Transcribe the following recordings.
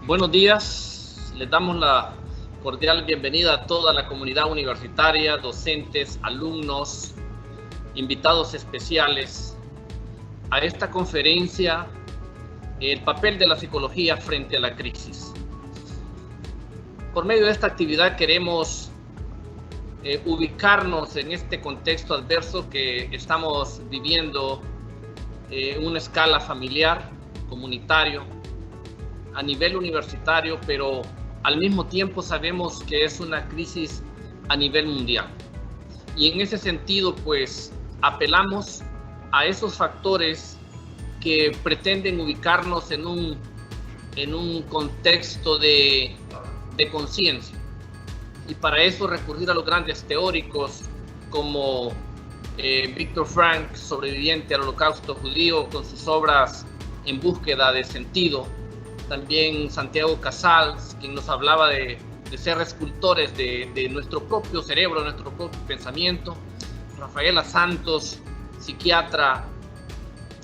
Buenos días, les damos la cordial bienvenida a toda la comunidad universitaria, docentes, alumnos, invitados especiales a esta conferencia, el papel de la psicología frente a la crisis. Por medio de esta actividad queremos ubicarnos en este contexto adverso que estamos viviendo en una escala familiar, comunitario, a nivel universitario, pero al mismo tiempo sabemos que es una crisis a nivel mundial. Y en ese sentido, pues, apelamos a esos factores que pretenden ubicarnos en un contexto de conciencia. Y para eso recurrir a los grandes teóricos como Viktor Frankl, sobreviviente al Holocausto judío, con sus obras En búsqueda de sentido. También Santiago Casals, quien nos hablaba de ser escultores de nuestro propio cerebro, nuestro propio pensamiento. Rafaela Santos, psiquiatra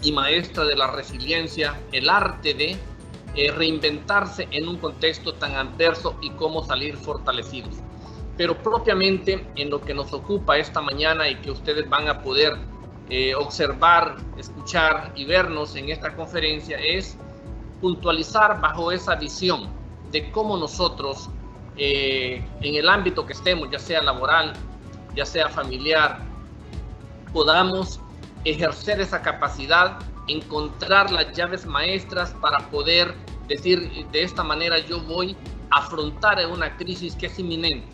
y maestra de la resiliencia, el arte de reinventarse en un contexto tan adverso y cómo salir fortalecidos. Pero propiamente en lo que nos ocupa esta mañana y que ustedes van a poder observar, escuchar y vernos en esta conferencia es puntualizar bajo esa visión de cómo nosotros en el ámbito que estemos, ya sea laboral, ya sea familiar, podamos ejercer esa capacidad, encontrar las llaves maestras para poder decir de esta manera yo voy a afrontar una crisis que es inminente,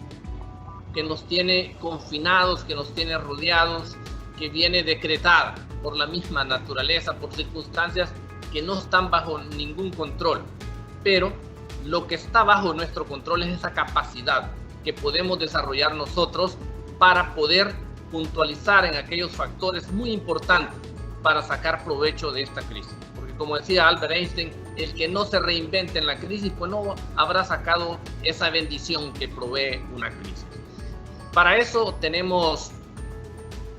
que nos tiene confinados, que nos tiene rodeados, que viene decretada por la misma naturaleza, por circunstancias que no están bajo ningún control, pero lo que está bajo nuestro control es esa capacidad que podemos desarrollar nosotros para poder puntualizar en aquellos factores muy importantes para sacar provecho de esta crisis. Porque como decía Albert Einstein, el que no se reinvente en la crisis, pues no habrá sacado esa bendición que provee una crisis. Para eso tenemos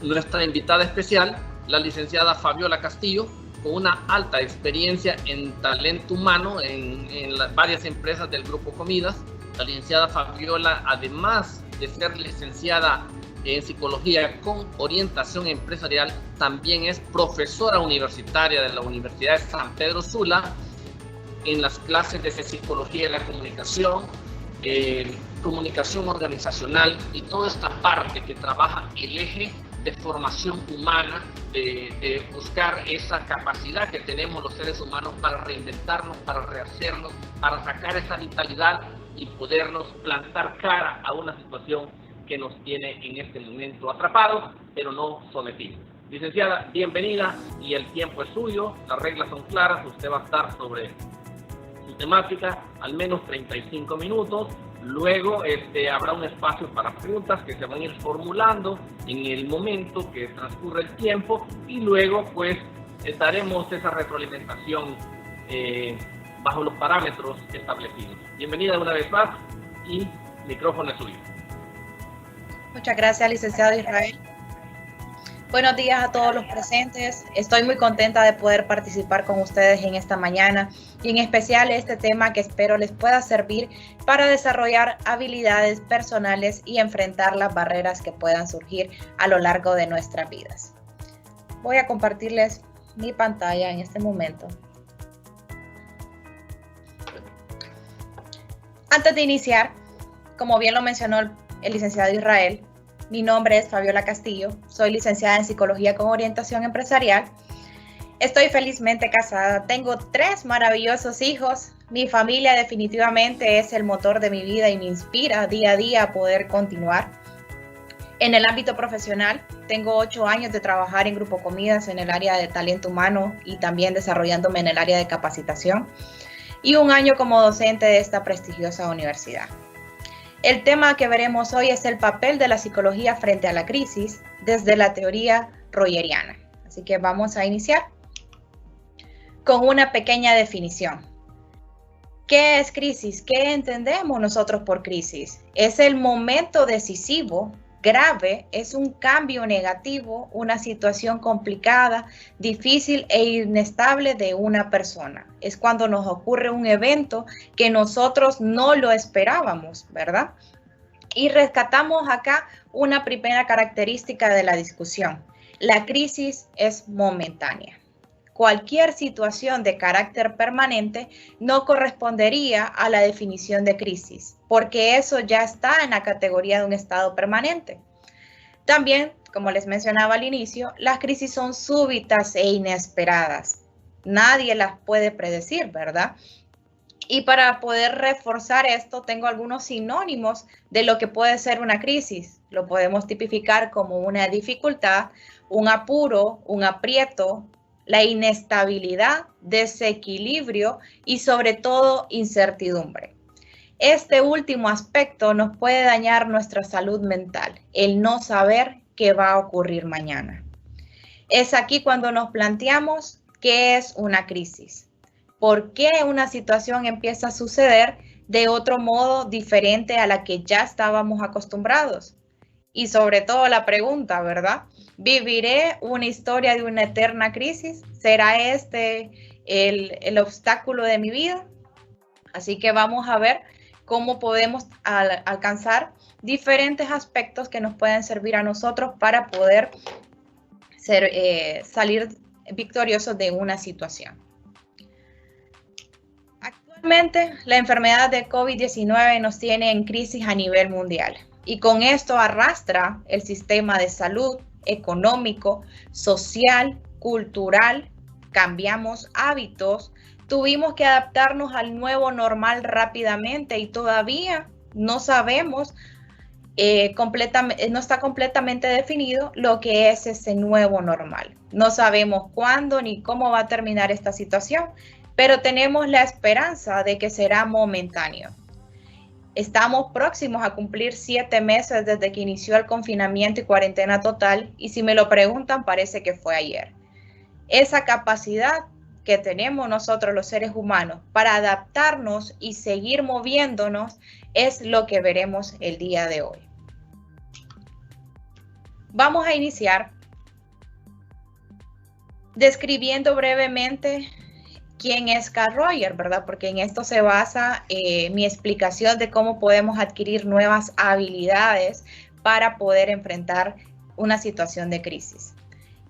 nuestra invitada especial, la licenciada Fabiola Castillo, con una alta experiencia en talento humano en las varias empresas del Grupo Comidas. La licenciada Fabiola, además de ser licenciada en psicología con orientación empresarial, también es profesora universitaria de la Universidad de San Pedro Sula en las clases de psicología de la comunicación, comunicación organizacional y toda esta parte que trabaja el eje de formación humana, de buscar esa capacidad que tenemos los seres humanos para reinventarnos, para rehacernos, para sacar esa vitalidad y podernos plantar cara a una situación que nos tiene en este momento atrapados, pero no sometidos. Licenciada, bienvenida y el tiempo es suyo, las reglas son claras, usted va a estar sobre su temática al menos 35 minutos. Luego habrá un espacio para preguntas que se van a ir formulando en el momento que transcurre el tiempo y luego pues daremos esa retroalimentación bajo los parámetros establecidos. Bienvenida una vez más y micrófono es suyo. Muchas gracias, licenciado Israel. Buenos días a todos los presentes. Estoy muy contenta de poder participar con ustedes en esta mañana y en especial este tema que espero les pueda servir para desarrollar habilidades personales y enfrentar las barreras que puedan surgir a lo largo de nuestras vidas. Voy a compartirles mi pantalla en este momento. Antes de iniciar, como bien lo mencionó el licenciado Israel, mi nombre es Fabiola Castillo, soy licenciada en Psicología con orientación empresarial. Estoy felizmente casada, tengo 3 maravillosos hijos. Mi familia definitivamente es el motor de mi vida y me inspira día a día a poder continuar. En el ámbito profesional, tengo 8 años de trabajar en Grupo Comidas en el área de talento humano y también desarrollándome en el área de capacitación y 1 año como docente de esta prestigiosa universidad. El tema que veremos hoy es el papel de la psicología frente a la crisis desde la teoría rogeriana. Así que vamos a iniciar con una pequeña definición. ¿Qué es crisis? ¿Qué entendemos nosotros por crisis? Es el momento decisivo grave es un cambio negativo, una situación complicada, difícil e inestable de una persona. Es cuando nos ocurre un evento que nosotros no lo esperábamos, ¿verdad? Y rescatamos acá una primera característica de la discusión. La crisis es momentánea. Cualquier situación de carácter permanente no correspondería a la definición de crisis, porque eso ya está en la categoría de un estado permanente. También, como les mencionaba al inicio, las crisis son súbitas e inesperadas. Nadie las puede predecir, ¿verdad? Y para poder reforzar esto, tengo algunos sinónimos de lo que puede ser una crisis. Lo podemos tipificar como una dificultad, un apuro, un aprieto, la inestabilidad, desequilibrio y sobre todo incertidumbre. Este último aspecto nos puede dañar nuestra salud mental, el no saber qué va a ocurrir mañana. Es aquí cuando nos planteamos qué es una crisis. ¿Por qué una situación empieza a suceder de otro modo diferente a la que ya estábamos acostumbrados? Y sobre todo la pregunta, ¿verdad? ¿Viviré una historia de una eterna crisis? ¿Será este el obstáculo de mi vida? Así que vamos a ver cómo podemos alcanzar diferentes aspectos que nos pueden servir a nosotros para poder salir victoriosos de una situación. Actualmente, la enfermedad de COVID-19 nos tiene en crisis a nivel mundial y con esto arrastra el sistema de salud, económico, social, cultural. Cambiamos hábitos, tuvimos que adaptarnos al nuevo normal rápidamente y todavía no sabemos, no está completamente definido lo que es ese nuevo normal. No sabemos cuándo ni cómo va a terminar esta situación, pero tenemos la esperanza de que será momentáneo. Estamos próximos a cumplir 7 meses desde que inició el confinamiento y cuarentena total, y si me lo preguntan, parece que fue ayer. Esa capacidad que tenemos nosotros los seres humanos para adaptarnos y seguir moviéndonos es lo que veremos el día de hoy. Vamos a iniciar describiendo brevemente quién es Carl Rogers, ¿verdad? Porque en esto se basa mi explicación de cómo podemos adquirir nuevas habilidades para poder enfrentar una situación de crisis.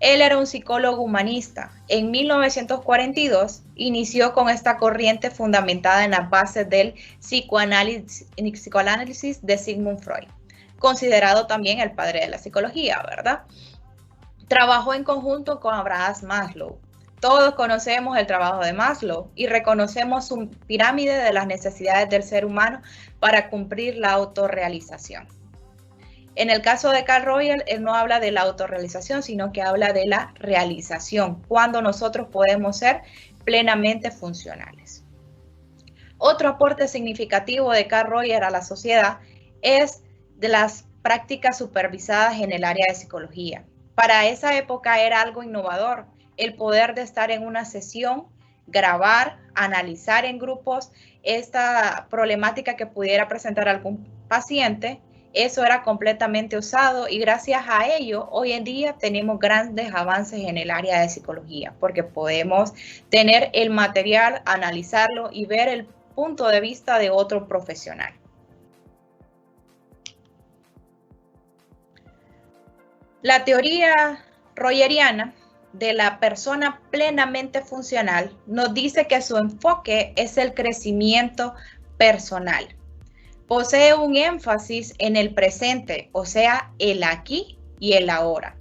Él era un psicólogo humanista. En 1942 inició con esta corriente fundamentada en las bases del psicoanálisis de Sigmund Freud, considerado también el padre de la psicología, ¿verdad? Trabajó en conjunto con Abraham Maslow. Todos conocemos el trabajo de Maslow y reconocemos su pirámide de las necesidades del ser humano para cumplir la autorrealización. En el caso de Carl Rogers, él no habla de la autorrealización, sino que habla de la realización, cuando nosotros podemos ser plenamente funcionales. Otro aporte significativo de Carl Rogers a la sociedad es de las prácticas supervisadas en el área de psicología. Para esa época era algo innovador el poder de estar en una sesión, grabar, analizar en grupos esta problemática que pudiera presentar algún paciente. Eso era completamente usado y gracias a ello hoy en día tenemos grandes avances en el área de psicología porque podemos tener el material, analizarlo y ver el punto de vista de otro profesional. La teoría rogeriana de la persona plenamente funcional nos dice que su enfoque es el crecimiento personal. Posee un énfasis en el presente, o sea, el aquí y el ahora.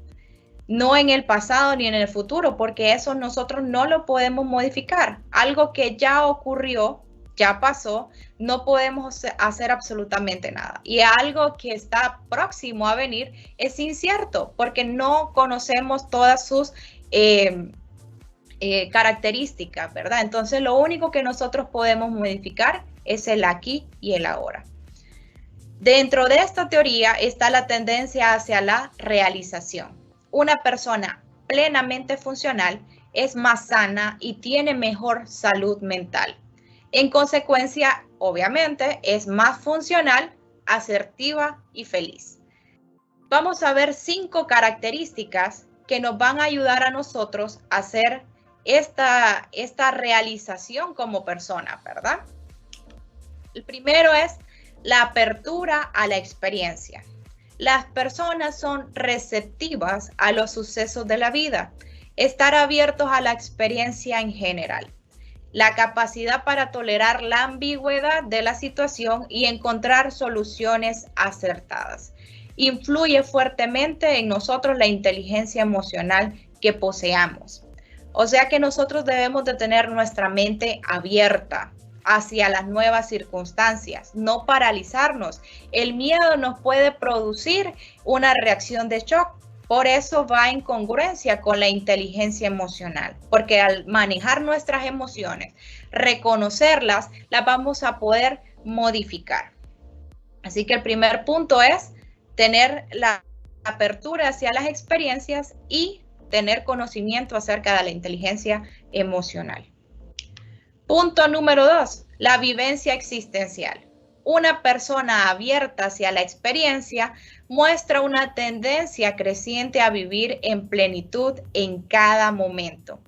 No en el pasado ni en el futuro, porque eso nosotros no lo podemos modificar. Algo que ya ocurrió, ya pasó, no podemos hacer absolutamente nada. Y algo que está próximo a venir es incierto, porque no conocemos todas sus características, ¿verdad? Entonces, lo único que nosotros podemos modificar es el aquí y el ahora. Dentro de esta teoría está la tendencia hacia la realización. Una persona plenamente funcional es más sana y tiene mejor salud mental. En consecuencia, obviamente, es más funcional, asertiva y feliz. vamos a ver 5 características que nos van a ayudar a nosotros a hacer esta realización como persona, ¿verdad? El primero es la apertura a la experiencia. Las personas son receptivas a los sucesos de la vida, estar abiertos a la experiencia en general, la capacidad para tolerar la ambigüedad de la situación y encontrar soluciones acertadas. Influye fuertemente en nosotros la inteligencia emocional que poseamos. O sea que nosotros debemos de tener nuestra mente abierta hacia las nuevas circunstancias, no paralizarnos. El miedo nos puede producir una reacción de shock. Por eso va en congruencia con la inteligencia emocional, porque al manejar nuestras emociones, reconocerlas, las vamos a poder modificar. Así que el primer punto es tener la apertura hacia las experiencias y tener conocimiento acerca de la inteligencia emocional. Punto número 2, la vivencia existencial. Una persona abierta hacia la experiencia muestra una tendencia creciente a vivir en plenitud en cada momento.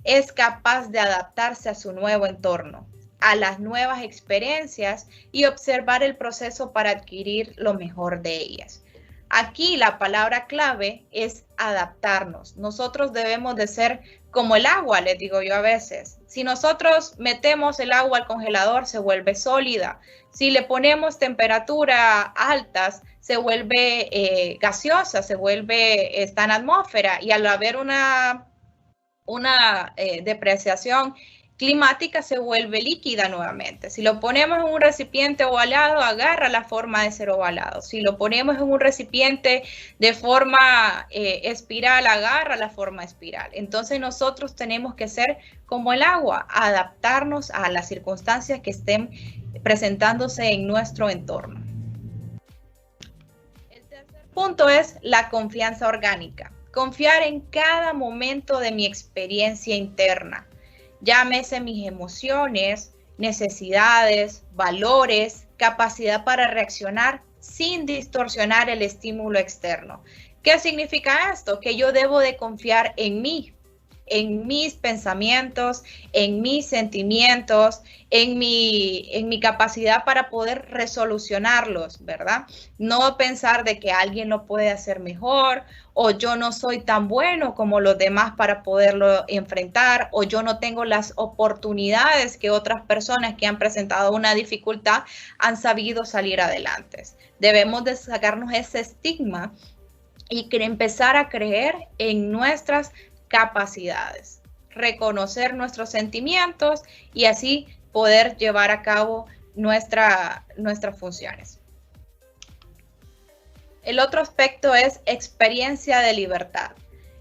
Es capaz de adaptarse a su nuevo entorno, a las nuevas experiencias y observar el proceso para adquirir lo mejor de ellas. Aquí la palabra clave es adaptarnos. Nosotros debemos de ser como el agua, les digo yo a veces. Si nosotros metemos el agua al congelador, se vuelve sólida. Si le ponemos temperatura altas, se vuelve gaseosa, está en atmósfera. Y al haber una depreciación climática, se vuelve líquida nuevamente. Si lo ponemos en un recipiente ovalado, agarra la forma de ser ovalado. Si lo ponemos en un recipiente de forma espiral, agarra la forma espiral. Entonces nosotros tenemos que ser como el agua, adaptarnos a las circunstancias que estén presentándose en nuestro entorno. El tercer punto es la confianza orgánica. Confiar en cada momento de mi experiencia interna. Llámese mis emociones, necesidades, valores, capacidad para reaccionar sin distorsionar el estímulo externo. ¿Qué significa esto? Que yo debo de confiar en mí, en mis pensamientos, en mis sentimientos, en mi capacidad para poder resolucionarlos, ¿verdad? No pensar de que alguien lo puede hacer mejor, o yo no soy tan bueno como los demás para poderlo enfrentar, o yo no tengo las oportunidades que otras personas que han presentado una dificultad han sabido salir adelante. Debemos de sacarnos ese estigma y empezar a creer en nuestras capacidades, reconocer nuestros sentimientos y así poder llevar a cabo nuestras funciones. El otro aspecto es experiencia de libertad.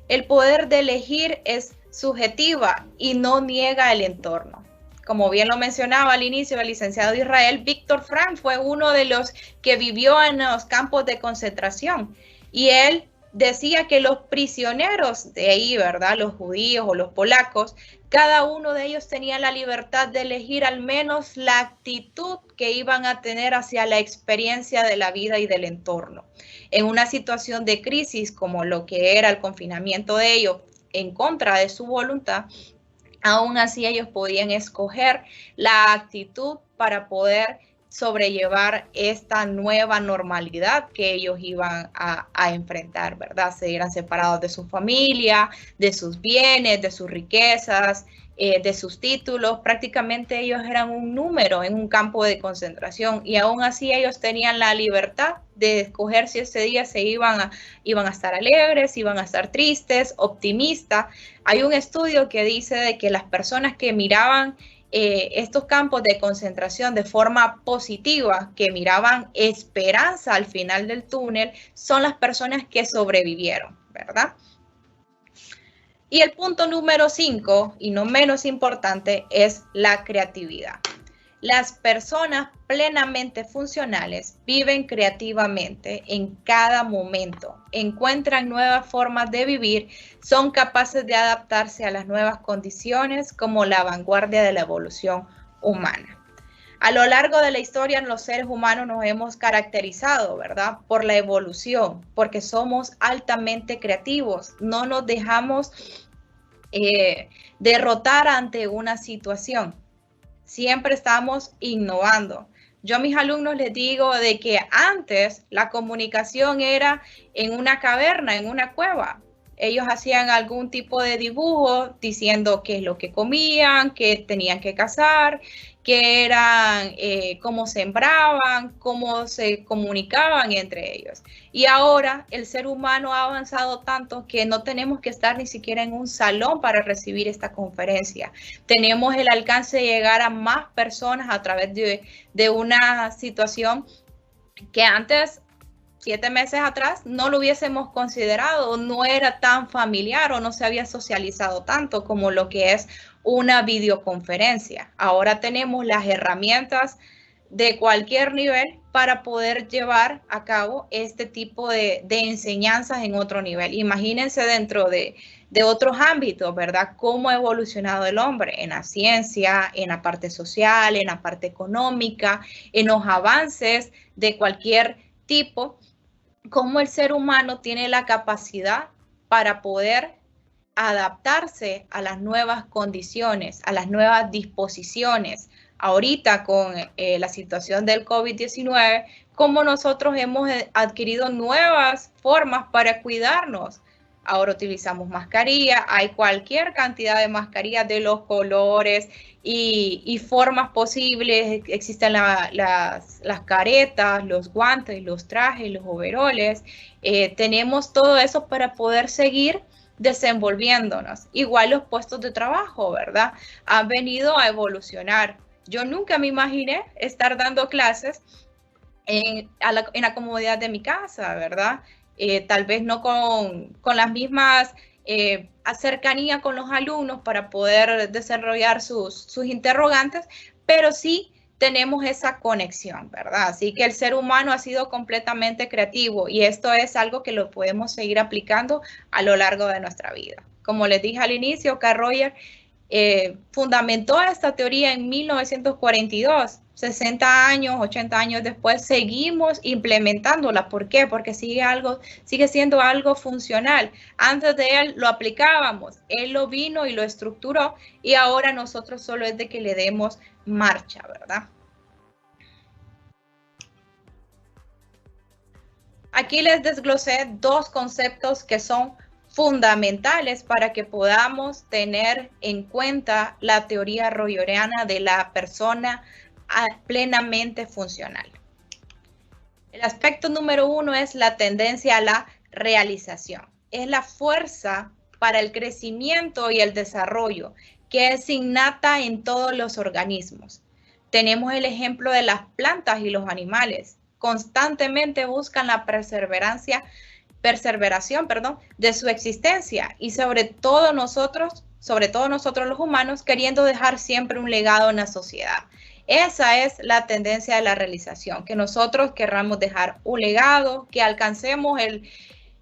El poder de elegir es subjetiva y no niega el entorno. Como bien lo mencionaba al inicio el licenciado Israel, Víctor Frank fue uno de los que vivió en los campos de concentración y él decía que los prisioneros de ahí, ¿verdad? Los judíos o los polacos, cada uno de ellos tenía la libertad de elegir al menos la actitud que iban a tener hacia la experiencia de la vida y del entorno. En una situación de crisis como lo que era el confinamiento de ellos en contra de su voluntad, aún así ellos podían escoger la actitud para poder sobrellevar esta nueva normalidad que ellos iban a enfrentar, ¿verdad? Se eran separados de su familia, de sus bienes, de sus riquezas, de sus títulos. Prácticamente ellos eran un número en un campo de concentración y aún así ellos tenían la libertad de escoger si ese día iban a estar alegres, iban a estar tristes, optimistas. Hay un estudio que dice de que las personas que miraban estos campos de concentración de forma positiva, que miraban esperanza al final del túnel, son las personas que sobrevivieron, ¿verdad? Y el punto número 5, y no menos importante, es la creatividad. Las personas plenamente funcionales viven creativamente en cada momento, encuentran nuevas formas de vivir, son capaces de adaptarse a las nuevas condiciones como la vanguardia de la evolución humana. A lo largo de la historia, los seres humanos nos hemos caracterizado, ¿verdad? Por la evolución, porque somos altamente creativos, no nos dejamos derrotar ante una situación. Siempre estamos innovando. Yo a mis alumnos les digo de que antes la comunicación era en una caverna, en una cueva. Ellos hacían algún tipo de dibujo diciendo qué es lo que comían, qué tenían que cazar, qué eran, cómo sembraban, cómo se comunicaban entre ellos. Y ahora el ser humano ha avanzado tanto que no tenemos que estar ni siquiera en un salón para recibir esta conferencia. Tenemos el alcance de llegar a más personas a través de una situación que antes, 7 meses atrás, no lo hubiésemos considerado, no era tan familiar o no se había socializado tanto como lo que es una videoconferencia. Ahora tenemos las herramientas de cualquier nivel para poder llevar a cabo este tipo de enseñanzas en otro nivel. Imagínense dentro de otros ámbitos, ¿verdad? Cómo ha evolucionado el hombre en la ciencia, en la parte social, en la parte económica, en los avances de cualquier tipo, cómo el ser humano tiene la capacidad para poder adaptarse a las nuevas condiciones, a las nuevas disposiciones. Ahorita con la situación del COVID-19, cómo nosotros hemos adquirido nuevas formas para cuidarnos. Ahora utilizamos mascarilla, hay cualquier cantidad de mascarillas de los colores y formas posibles. Existen las caretas, los guantes, los trajes, los overoles. Tenemos todo eso para poder seguir desenvolviéndonos. Igual los puestos de trabajo, ¿verdad? Han venido a evolucionar. Yo nunca me imaginé estar dando clases en la comodidad de mi casa, ¿verdad? Tal vez no con las mismas cercanía con los alumnos para poder desarrollar sus interrogantes, pero sí tenemos esa conexión, ¿verdad? Así que el ser humano ha sido completamente creativo y esto es algo que lo podemos seguir aplicando a lo largo de nuestra vida. Como les dije al inicio, Carl Rogers fundamentó esta teoría en 1942. 60 años, 80 años después, seguimos implementándola. ¿Por qué? Porque sigue siendo algo funcional. Antes de él lo aplicábamos, él lo vino y lo estructuró y ahora nosotros solo es de que le demos marcha, ¿verdad? Aquí les desglosé 2 conceptos que son fundamentales para que podamos tener en cuenta la teoría rogeriana de la persona plenamente funcional. El aspecto número 1 es la tendencia a la realización. Es la fuerza para el crecimiento y el desarrollo que es innata en todos los organismos. Tenemos el ejemplo de las plantas y los animales. Constantemente buscan la perseveración de su existencia y sobre todo nosotros los humanos, queriendo dejar siempre un legado en la sociedad. Esa es la tendencia de la realización, que nosotros querramos dejar un legado, que alcancemos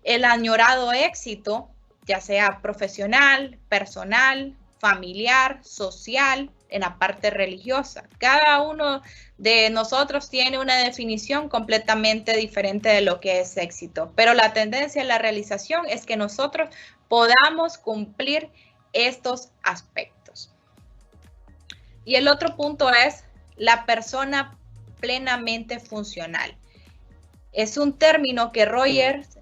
el añorado éxito, ya sea profesional, personal, familiar, social, en la parte religiosa. Cada uno de nosotros tiene una definición completamente diferente de lo que es éxito, pero la tendencia a la realización es que nosotros podamos cumplir estos aspectos. Y el otro punto es la persona plenamente funcional. Es un término que Rogers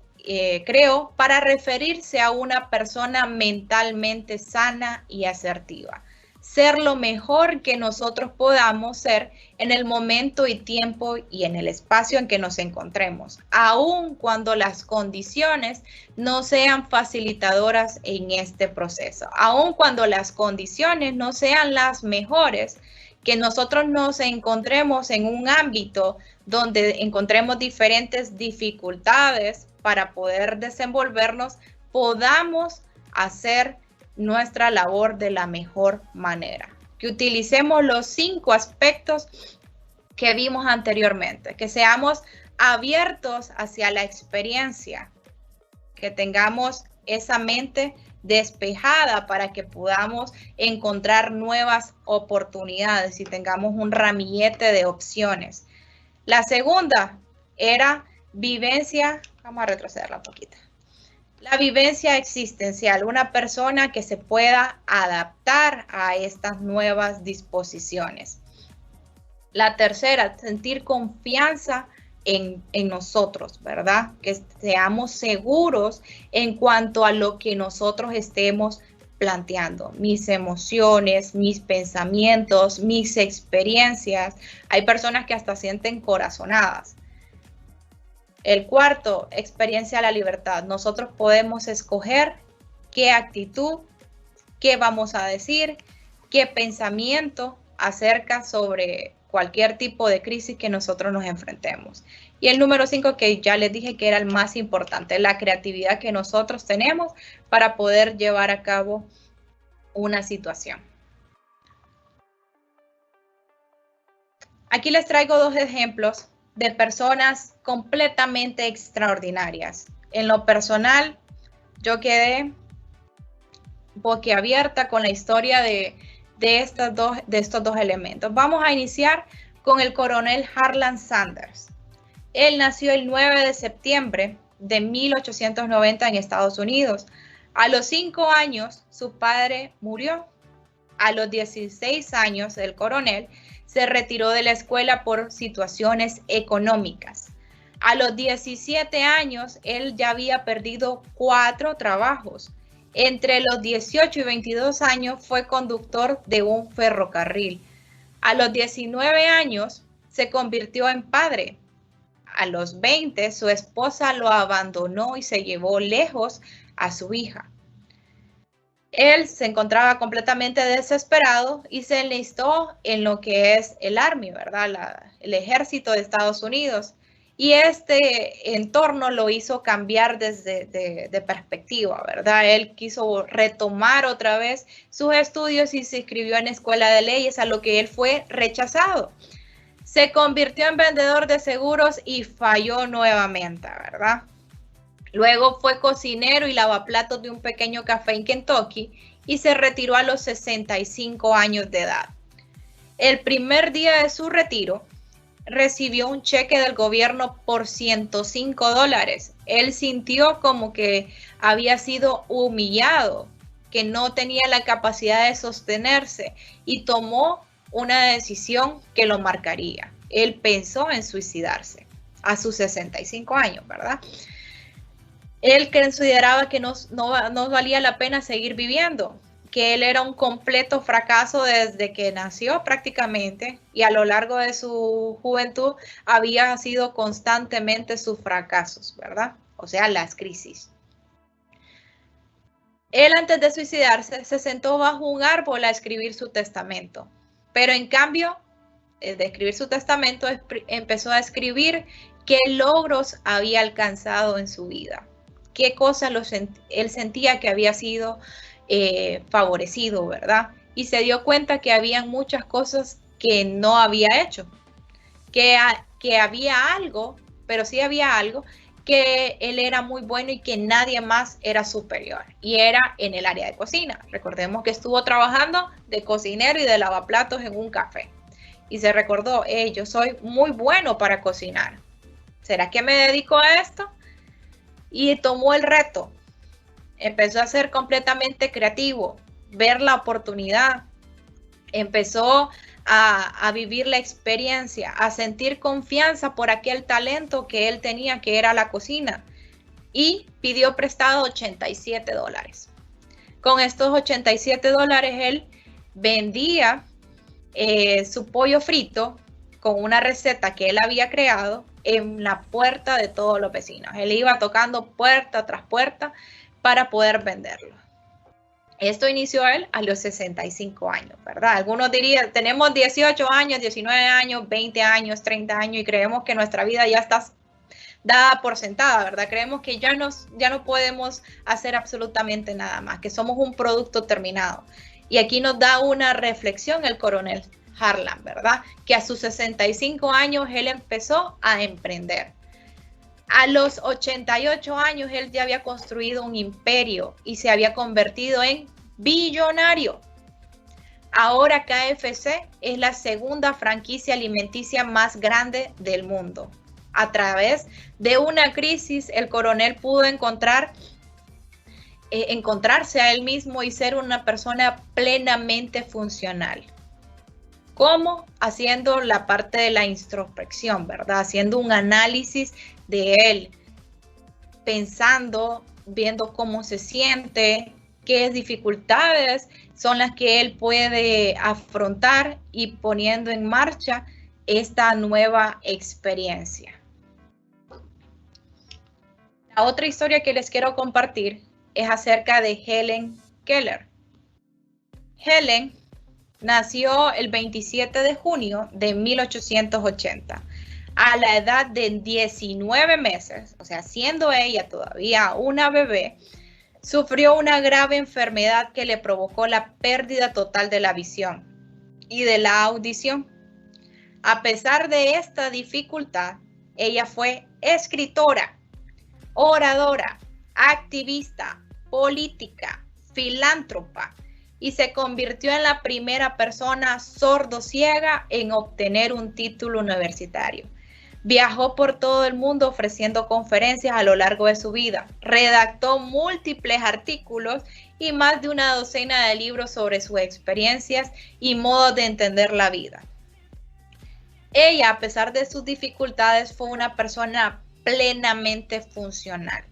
creó para referirse a una persona mentalmente sana y asertiva. Ser lo mejor que nosotros podamos ser en el momento y tiempo y en el espacio en que nos encontremos, aun cuando las condiciones no sean facilitadoras en este proceso, aun cuando las condiciones no sean las mejores, que nosotros nos encontremos en un ámbito donde encontremos diferentes dificultades para poder desenvolvernos, podamos hacer nuestra labor de la mejor manera. Que utilicemos los 5 aspectos que vimos anteriormente, que seamos abiertos hacia la experiencia, que tengamos esa mente despejada para que podamos encontrar nuevas oportunidades y tengamos un ramillete de opciones. La segunda era vivencia, vamos a retrocederla un poquito. La vivencia existencial, una persona que se pueda adaptar a estas nuevas disposiciones. La tercera, sentir confianza en nosotros, ¿verdad? Que seamos seguros en cuanto a lo que nosotros estemos planteando, mis emociones, mis pensamientos, mis experiencias. Hay personas que hasta sienten corazonadas. El cuarto, experiencia a la libertad. Nosotros podemos escoger qué actitud, qué vamos a decir, qué pensamiento acerca sobre cualquier tipo de crisis que nosotros nos enfrentemos. Y el número 5, que ya les dije que era el más importante, la creatividad que nosotros tenemos para poder llevar a cabo una situación. Aquí les traigo dos ejemplos de personas completamente extraordinarias. En lo personal, yo quedé boquiabierta con la historia de estos dos elementos. Vamos a iniciar con el coronel Harlan Sanders. Él nació el 9 de septiembre de 1890 en Estados Unidos. A los 5 años, su padre murió. A los 16 años, el coronel se retiró de la escuela por situaciones económicas. A los 17 años, él ya había perdido 4 trabajos. Entre los 18 y 22 años fue conductor de un ferrocarril. A los 19 años se convirtió en padre. A los 20 su esposa lo abandonó y se llevó lejos a su hija. Él se encontraba completamente desesperado y se enlistó en lo que es el Army, ¿verdad? El ejército de Estados Unidos. Y este entorno lo hizo cambiar de perspectiva, ¿verdad? Él quiso retomar otra vez sus estudios y se inscribió en la escuela de leyes, a lo que él fue rechazado. Se convirtió en vendedor de seguros y falló nuevamente, ¿verdad? Luego fue cocinero y lavaplatos de un pequeño café en Kentucky y se retiró a los 65 años de edad. El primer día de su retiro, recibió un cheque del gobierno por $105. Él sintió como que había sido humillado, que no tenía la capacidad de sostenerse y tomó una decisión que lo marcaría. Él pensó en suicidarse a sus 65 años, ¿verdad? Él consideraba que no valía la pena seguir viviendo, que él era un completo fracaso desde que nació prácticamente y a lo largo de su juventud había sido constantemente sus fracasos, ¿verdad? O sea, las crisis. Él antes de suicidarse se sentó bajo un árbol a escribir su testamento, pero en cambio de escribir su testamento empezó a escribir qué logros había alcanzado en su vida, qué cosas él sentía que había sido favorecido, ¿verdad? Y se dio cuenta que había muchas cosas que no había hecho, que había algo, pero sí había algo que él era muy bueno y que nadie más era superior, y era en el área de cocina. Recordemos que estuvo trabajando de cocinero y de lavaplatos en un café, y se recordó, yo soy muy bueno para cocinar, ¿será que me dedico a esto? Y tomó el reto. Empezó a ser completamente creativo, ver la oportunidad, empezó a vivir la experiencia, a sentir confianza por aquel talento que él tenía, que era la cocina, y pidió prestado $87. Con estos $87 él vendía su pollo frito con una receta que él había creado en la puerta de todos los vecinos. Él iba tocando puerta tras puerta para poder venderlo. Esto inició él a los 65 años, ¿verdad? Algunos dirían, tenemos 18 años, 19 años, 20 años, 30 años y creemos que nuestra vida ya está dada por sentada, ¿verdad? Creemos que ya no podemos hacer absolutamente nada más, que somos un producto terminado. Y aquí nos da una reflexión el coronel Harlan, ¿verdad? Que a sus 65 años él empezó a emprender. A los 88 años él ya había construido un imperio y se había convertido en billonario. Ahora KFC es la segunda franquicia alimenticia más grande del mundo. A través de una crisis, el coronel pudo encontrarse a él mismo y ser una persona plenamente funcional. ¿Cómo? Haciendo la parte de la introspección, ¿verdad? Haciendo un análisis de él, pensando, viendo cómo se siente, qué dificultades son las que él puede afrontar y poniendo en marcha esta nueva experiencia. La otra historia que les quiero compartir es acerca de Helen Keller. Helen nació el 27 de junio de 1880. A la edad de 19 meses, o sea, siendo ella todavía una bebé, sufrió una grave enfermedad que le provocó la pérdida total de la visión y de la audición. A pesar de esta dificultad, ella fue escritora, oradora, activista, política, filántropa y se convirtió en la primera persona sordociega en obtener un título universitario. Viajó por todo el mundo ofreciendo conferencias a lo largo de su vida. Redactó múltiples artículos y más de una docena de libros sobre sus experiencias y modos de entender la vida. Ella, a pesar de sus dificultades, fue una persona plenamente funcional.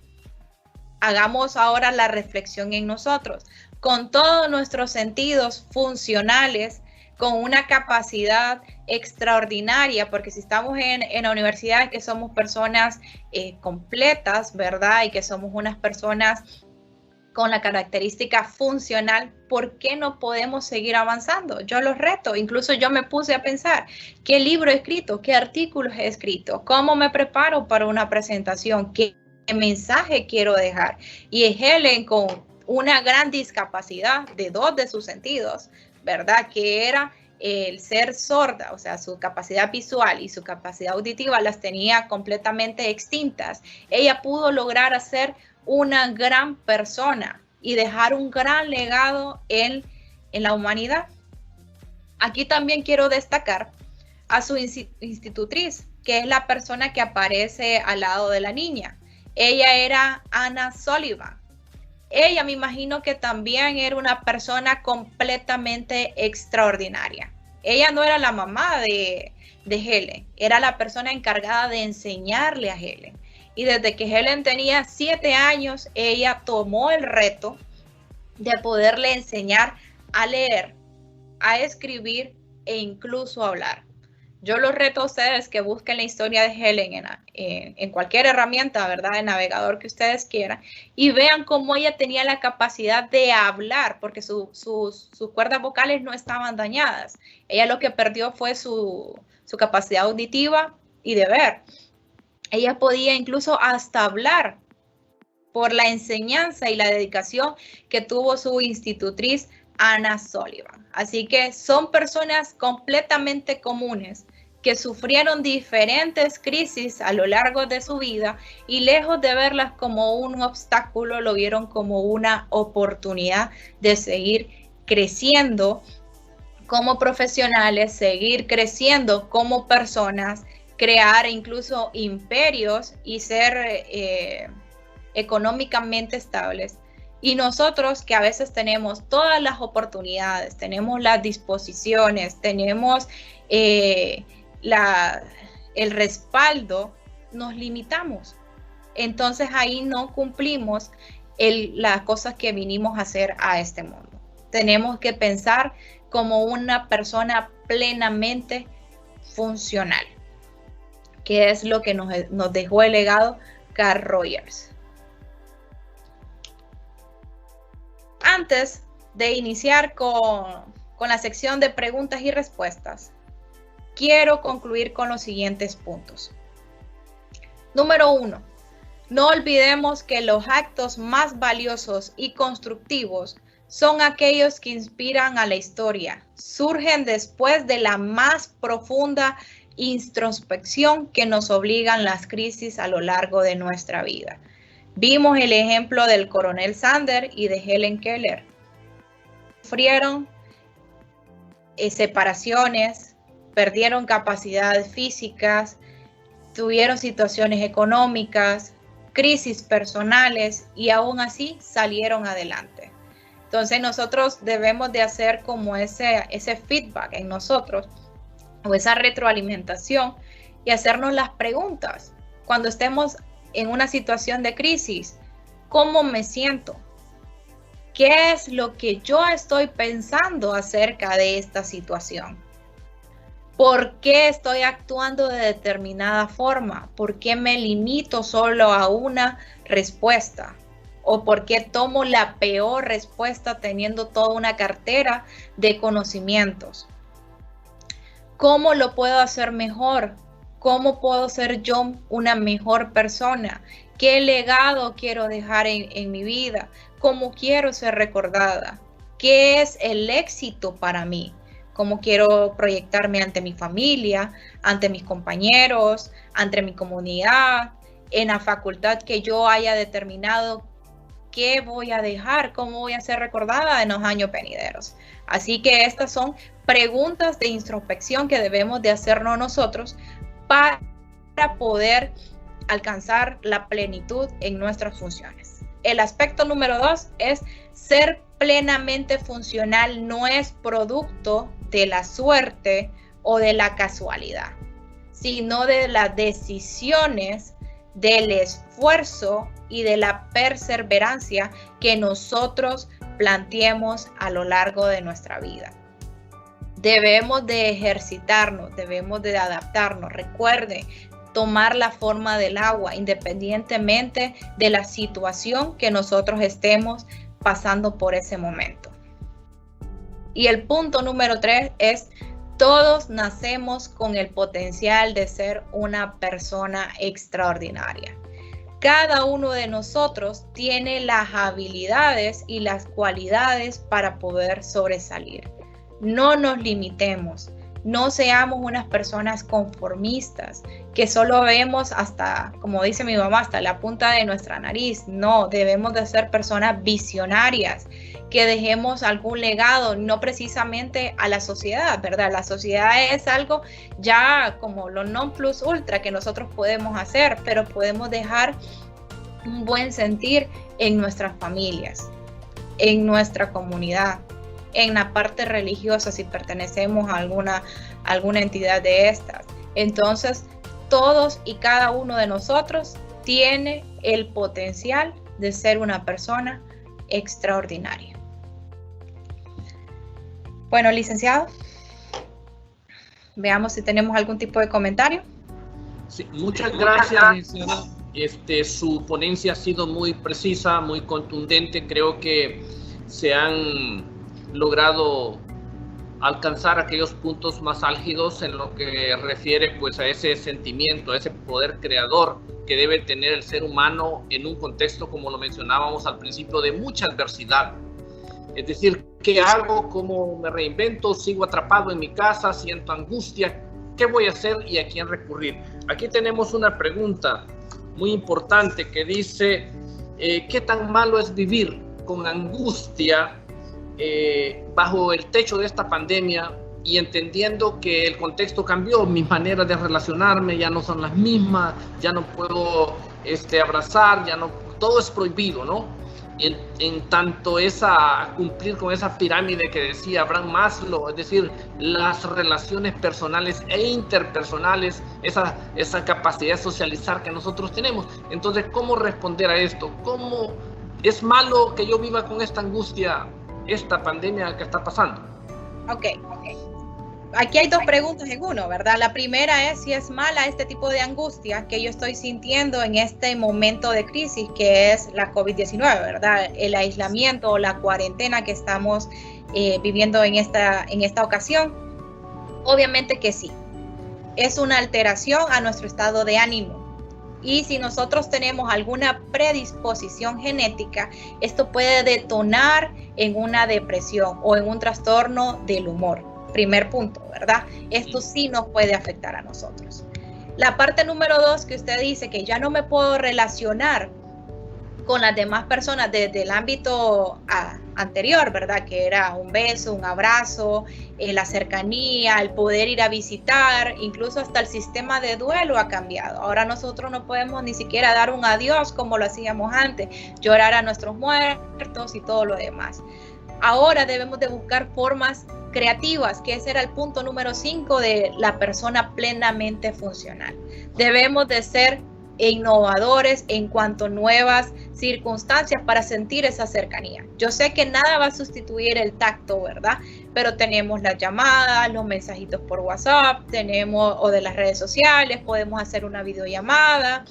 Hagamos ahora la reflexión en nosotros. Con todos nuestros sentidos funcionales, con una capacidad extraordinaria, porque si estamos en la universidad, que somos personas completas, ¿verdad? Y que somos unas personas con la característica funcional, ¿por qué no podemos seguir avanzando? Yo los reto, incluso yo me puse a pensar, ¿qué libro he escrito? ¿Qué artículos he escrito? ¿Cómo me preparo para una presentación? ¿Qué mensaje quiero dejar? Y Helen, con una gran discapacidad de 2 de sus sentidos, ¿verdad? Que era el ser sorda, o sea, su capacidad visual y su capacidad auditiva las tenía completamente extintas. Ella pudo lograr hacer una gran persona y dejar un gran legado en la humanidad. Aquí también quiero destacar a su institutriz, que es la persona que aparece al lado de la niña. Ella era Anna Sullivan. Ella, me imagino que también era una persona completamente extraordinaria. Ella no era la mamá de Helen, era la persona encargada de enseñarle a Helen. Y desde que Helen tenía 7 años, ella tomó el reto de poderle enseñar a leer, a escribir e incluso a hablar. Yo los reto a ustedes que busquen la historia de Helen en cualquier herramienta, ¿verdad?, de navegador que ustedes quieran, y vean cómo ella tenía la capacidad de hablar, porque sus cuerdas vocales no estaban dañadas. Ella lo que perdió fue su capacidad auditiva y de ver. Ella podía incluso hasta hablar por la enseñanza y la dedicación que tuvo su institutriz Anna Sullivan. Así que son personas completamente comunes que sufrieron diferentes crisis a lo largo de su vida y lejos de verlas como un obstáculo, lo vieron como una oportunidad de seguir creciendo como profesionales, seguir creciendo como personas, crear incluso imperios y ser económicamente estables. Y nosotros que a veces tenemos todas las oportunidades, tenemos las disposiciones, tenemos el respaldo, nos limitamos. Entonces ahí no cumplimos las cosas que vinimos a hacer a este mundo. Tenemos que pensar como una persona plenamente funcional, que es lo que nos dejó el legado Carl Rogers. Antes de iniciar con la sección de preguntas y respuestas, quiero concluir con los siguientes puntos. Número 1. No olvidemos que los actos más valiosos y constructivos son aquellos que inspiran a la historia, surgen después de la más profunda introspección que nos obligan las crisis a lo largo de nuestra vida. Vimos el ejemplo del coronel Sanders y de Helen Keller. Sufrieron separaciones, perdieron capacidades físicas, tuvieron situaciones económicas, crisis personales y aún así salieron adelante. Entonces nosotros debemos de hacer como ese feedback en nosotros o esa retroalimentación y hacernos las preguntas cuando estemos en una situación de crisis. ¿Cómo me siento? ¿Qué es lo que yo estoy pensando acerca de esta situación? ¿Por qué estoy actuando de determinada forma? ¿Por qué me limito solo a una respuesta? ¿O por qué tomo la peor respuesta teniendo toda una cartera de conocimientos? ¿Cómo lo puedo hacer mejor? ¿Cómo puedo ser yo una mejor persona? ¿Qué legado quiero dejar en mi vida? ¿Cómo quiero ser recordada? ¿Qué es el éxito para mí? ¿Cómo quiero proyectarme ante mi familia, ante mis compañeros, ante mi comunidad, en la facultad que yo haya determinado qué voy a dejar, cómo voy a ser recordada en los años venideros? Así que estas son preguntas de introspección que debemos de hacernos nosotros para poder alcanzar la plenitud en nuestras funciones. El aspecto número 2 es ser plenamente funcional. No es producto de la suerte o de la casualidad, sino de las decisiones, del esfuerzo y de la perseverancia que nosotros planteemos a lo largo de nuestra vida. Debemos de ejercitarnos, debemos de adaptarnos. Recuerde, tomar la forma del agua independientemente de la situación que nosotros estemos pasando por ese momento. Y el punto número 3 es: todos nacemos con el potencial de ser una persona extraordinaria. Cada uno de nosotros tiene las habilidades y las cualidades para poder sobresalir. No nos limitemos. No seamos unas personas conformistas que solo vemos hasta, como dice mi mamá, hasta la punta de nuestra nariz. No, debemos de ser personas visionarias, que dejemos algún legado, no precisamente a la sociedad, ¿verdad? La sociedad es algo ya como lo non plus ultra que nosotros podemos hacer, pero podemos dejar un buen sentir en nuestras familias, en nuestra comunidad, en la parte religiosa, si pertenecemos a alguna entidad de estas. Entonces, todos y cada uno de nosotros tiene el potencial de ser una persona extraordinaria. Bueno, licenciado, veamos si tenemos algún tipo de comentario. Sí, muchas gracias, licenciada. Su ponencia ha sido muy precisa, muy contundente. Creo que se han logrado alcanzar aquellos puntos más álgidos en lo que refiere pues a ese sentimiento, a ese poder creador que debe tener el ser humano en un contexto, como lo mencionábamos al principio, de mucha adversidad. Es decir, ¿qué hago? ¿Cómo me reinvento? ¿Sigo atrapado en mi casa? ¿Siento angustia? ¿Qué voy a hacer y a quién recurrir? Aquí tenemos una pregunta muy importante que dice, ¿qué tan malo es vivir con angustia bajo el techo de esta pandemia y entendiendo que el contexto cambió? Mis maneras de relacionarme ya no son las mismas, ya no puedo abrazar, ya no, todo es prohibido, ¿no? En tanto cumplir con esa pirámide que decía Abraham Maslow, es decir, las relaciones personales e interpersonales, esa capacidad de socializar que nosotros tenemos. Entonces, ¿cómo responder a esto? ¿Cómo es malo que yo viva con esta angustia, esta pandemia que está pasando? Ok. Aquí hay dos preguntas en uno, ¿verdad? La primera es si es mala este tipo de angustia que yo estoy sintiendo en este momento de crisis que es la COVID-19, ¿verdad? El aislamiento o la cuarentena que estamos viviendo en esta ocasión. Obviamente que sí. Es una alteración a nuestro estado de ánimo. Y si nosotros tenemos alguna predisposición genética, esto puede detonar en una depresión o en un trastorno del humor. Primer punto, ¿verdad? Esto sí nos puede afectar a nosotros. La parte número 2 que usted dice que ya no me puedo relacionar con las demás personas desde el ámbito anterior, ¿verdad? Que era un beso, un abrazo, la cercanía, el poder ir a visitar, incluso hasta el sistema de duelo ha cambiado. Ahora nosotros no podemos ni siquiera dar un adiós como lo hacíamos antes, llorar a nuestros muertos y todo lo demás. Ahora debemos de buscar formas creativas, que ese era el punto número 5 de la persona plenamente funcional. Debemos de ser innovadores en cuanto a nuevas circunstancias para sentir esa cercanía. Yo sé que nada va a sustituir el tacto, ¿verdad? Pero tenemos las llamadas, los mensajitos por WhatsApp, tenemos, o de las redes sociales, podemos hacer una videollamada,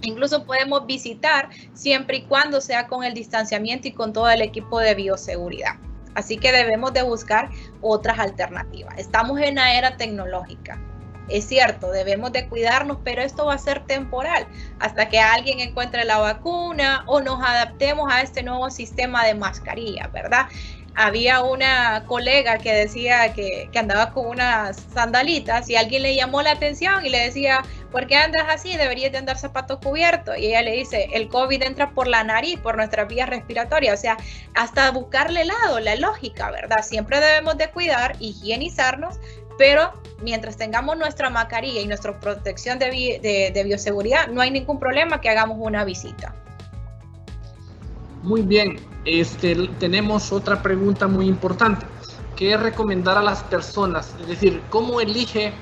incluso podemos visitar siempre y cuando sea con el distanciamiento y con todo el equipo de bioseguridad. Así que debemos de buscar otras alternativas. Estamos en la era tecnológica. Es cierto, debemos de cuidarnos, pero esto va a ser temporal hasta que alguien encuentre la vacuna o nos adaptemos a este nuevo sistema de mascarilla, ¿verdad? Había una colega que decía que andaba con unas sandalitas y alguien le llamó la atención y le decía, ¿por qué andas así? Deberías de andar zapatos cubiertos. Y ella le dice, el COVID entra por la nariz, por nuestras vías respiratorias. O sea, hasta buscarle el lado, la lógica, ¿verdad? Siempre debemos de cuidar, higienizarnos, pero mientras tengamos nuestra mascarilla y nuestra protección de bioseguridad, no hay ningún problema que hagamos una visita. Muy bien, tenemos otra pregunta muy importante, que es recomendar a las personas, es decir, cómo elige,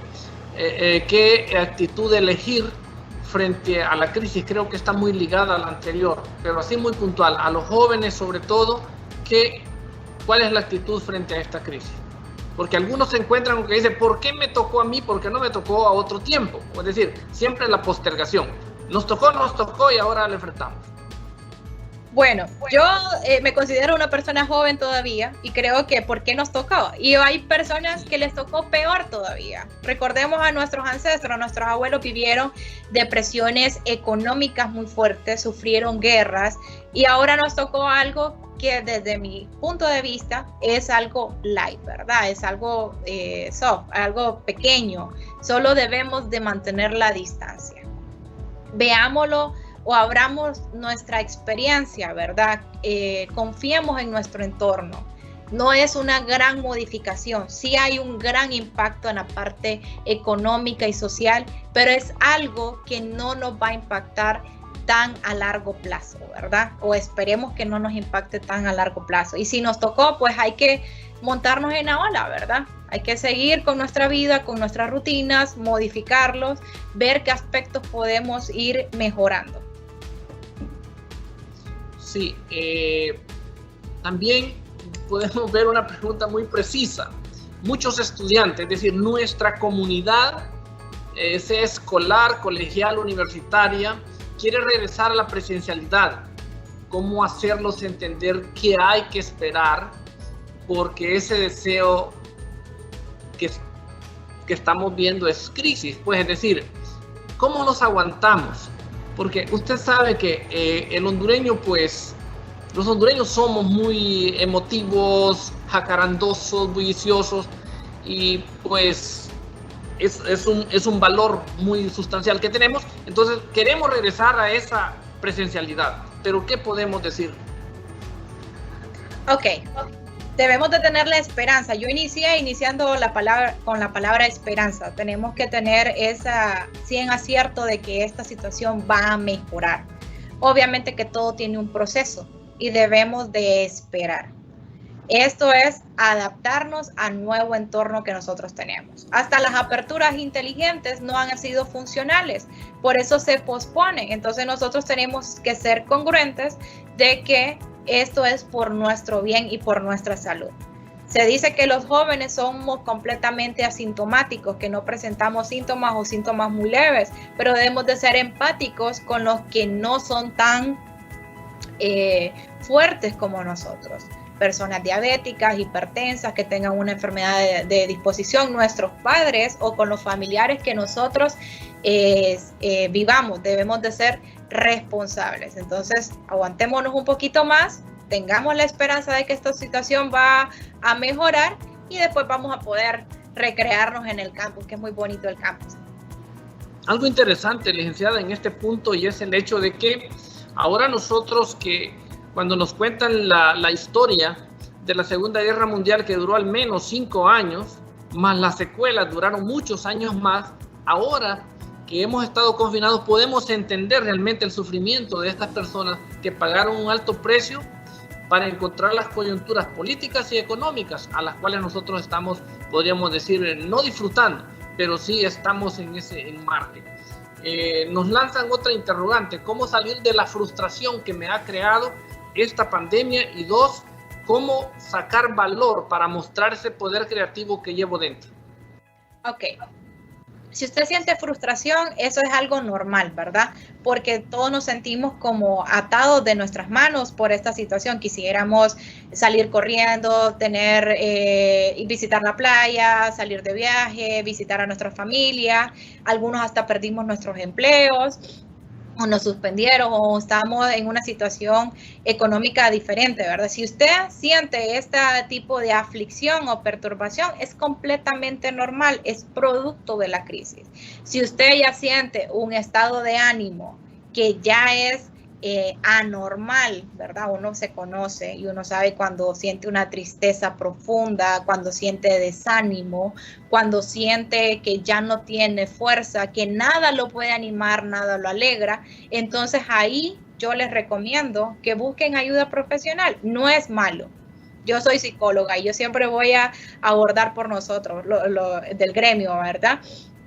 qué actitud elegir frente a la crisis. Creo que está muy ligada a la anterior, pero así muy puntual, a los jóvenes sobre todo, ¿cuál es la actitud frente a esta crisis? Porque algunos se encuentran con que dicen, ¿por qué me tocó a mí? ¿Por qué no me tocó a otro tiempo? Es decir, siempre la postergación. Nos tocó y ahora le enfrentamos. Bueno, yo me considero una persona joven todavía y creo que ¿por qué nos tocó? Y hay personas que les tocó peor todavía. Recordemos a nuestros ancestros, nuestros abuelos vivieron depresiones económicas muy fuertes, sufrieron guerras y ahora nos tocó algo que desde mi punto de vista es algo light, ¿verdad? Es algo soft, algo pequeño. Solo debemos de mantener la distancia. Veámoslo o abramos nuestra experiencia, ¿verdad? Confiemos en nuestro entorno. No es una gran modificación, sí hay un gran impacto en la parte económica y social, pero es algo que no nos va a impactar tan a largo plazo, ¿verdad? O esperemos que no nos impacte tan a largo plazo. Y si nos tocó, pues hay que montarnos en la ola, ¿verdad? Hay que seguir con nuestra vida, con nuestras rutinas, modificarlos, ver qué aspectos podemos ir mejorando. Sí, también podemos ver una pregunta muy precisa. Muchos estudiantes, es decir, nuestra comunidad, sea escolar, colegial, universitaria, quiere regresar a la presencialidad. ¿Cómo hacerlos entender que hay que esperar? Porque ese deseo que estamos viendo es crisis. Pues es decir, ¿cómo nos aguantamos? Porque usted sabe que el hondureño, pues, los hondureños somos muy emotivos, jacarandosos, bulliciosos, y pues es un valor muy sustancial que tenemos. Entonces queremos regresar a esa presencialidad, pero ¿qué podemos decir? Ok, debemos de tener la esperanza. Yo iniciando con la palabra esperanza. Tenemos que tener esa 100 acierto de que esta situación va a mejorar. Obviamente que todo tiene un proceso y debemos de esperar. Esto es adaptarnos al nuevo entorno que nosotros tenemos. Hasta las aperturas inteligentes no han sido funcionales, por eso se posponen. Entonces nosotros tenemos que ser congruentes de que esto es por nuestro bien y por nuestra salud. Se dice que los jóvenes somos completamente asintomáticos, que no presentamos síntomas o síntomas muy leves, pero debemos de ser empáticos con los que no son tan fuertes como nosotros. Personas diabéticas, hipertensas, que tengan una enfermedad de disposición, nuestros padres o con los familiares que nosotros vivamos. Debemos de ser responsables. Entonces, aguantémonos un poquito más, tengamos la esperanza de que esta situación va a mejorar y después vamos a poder recrearnos en el campus, que es muy bonito el campus. Algo interesante, licenciada, en este punto, y es el hecho de que ahora nosotros, que cuando nos cuentan la historia de la Segunda Guerra Mundial, que duró al menos 5 años, más las secuelas duraron muchos años más, ahora que hemos estado confinados podemos entender realmente el sufrimiento de estas personas que pagaron un alto precio para encontrar las coyunturas políticas y económicas a las cuales nosotros estamos, podríamos decir, no disfrutando, pero sí estamos en ese enmarque. Nos lanzan otra interrogante: ¿cómo salir de la frustración que me ha creado esta pandemia? Y 2, ¿cómo sacar valor para mostrar ese poder creativo que llevo dentro? Ok. Si usted siente frustración, eso es algo normal, ¿verdad? Porque todos nos sentimos como atados de nuestras manos por esta situación. Quisiéramos salir corriendo, visitar la playa, salir de viaje, visitar a nuestra familia. Algunos hasta perdimos nuestros empleos, o nos suspendieron, o estamos en una situación económica diferente, ¿verdad? Si usted siente este tipo de aflicción o perturbación, es completamente normal, es producto de la crisis. Si usted ya siente un estado de ánimo que ya es anormal, ¿verdad? Uno se conoce y uno sabe cuando siente una tristeza profunda, cuando siente desánimo, cuando siente que ya no tiene fuerza, que nada lo puede animar, nada lo alegra. Entonces ahí yo les recomiendo que busquen ayuda profesional. No es malo. Yo soy psicóloga y yo siempre voy a abordar por nosotros, del gremio, ¿verdad?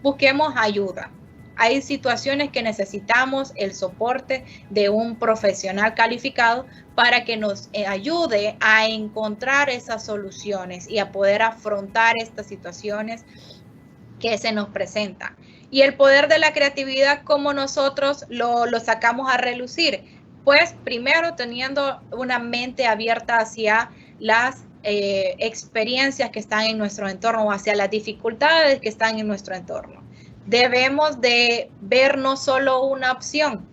Busquemos ayuda. Hay situaciones que necesitamos el soporte de un profesional calificado para que nos ayude a encontrar esas soluciones y a poder afrontar estas situaciones que se nos presentan. Y el poder de la creatividad, ¿cómo nosotros lo sacamos a relucir? Pues primero teniendo una mente abierta hacia las experiencias que están en nuestro entorno o hacia las dificultades que están en nuestro entorno. Debemos de ver no solo una opción.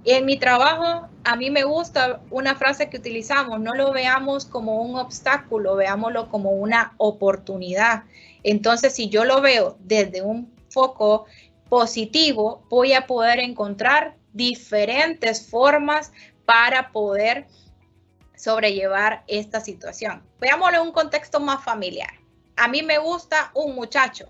En mi trabajo, a mí me gusta una frase que utilizamos: no lo veamos como un obstáculo, veámoslo como una oportunidad. Entonces, si yo lo veo desde un foco positivo, voy a poder encontrar diferentes formas para poder sobrellevar esta situación. Veámoslo en un contexto más familiar. A mí me gusta un muchacho.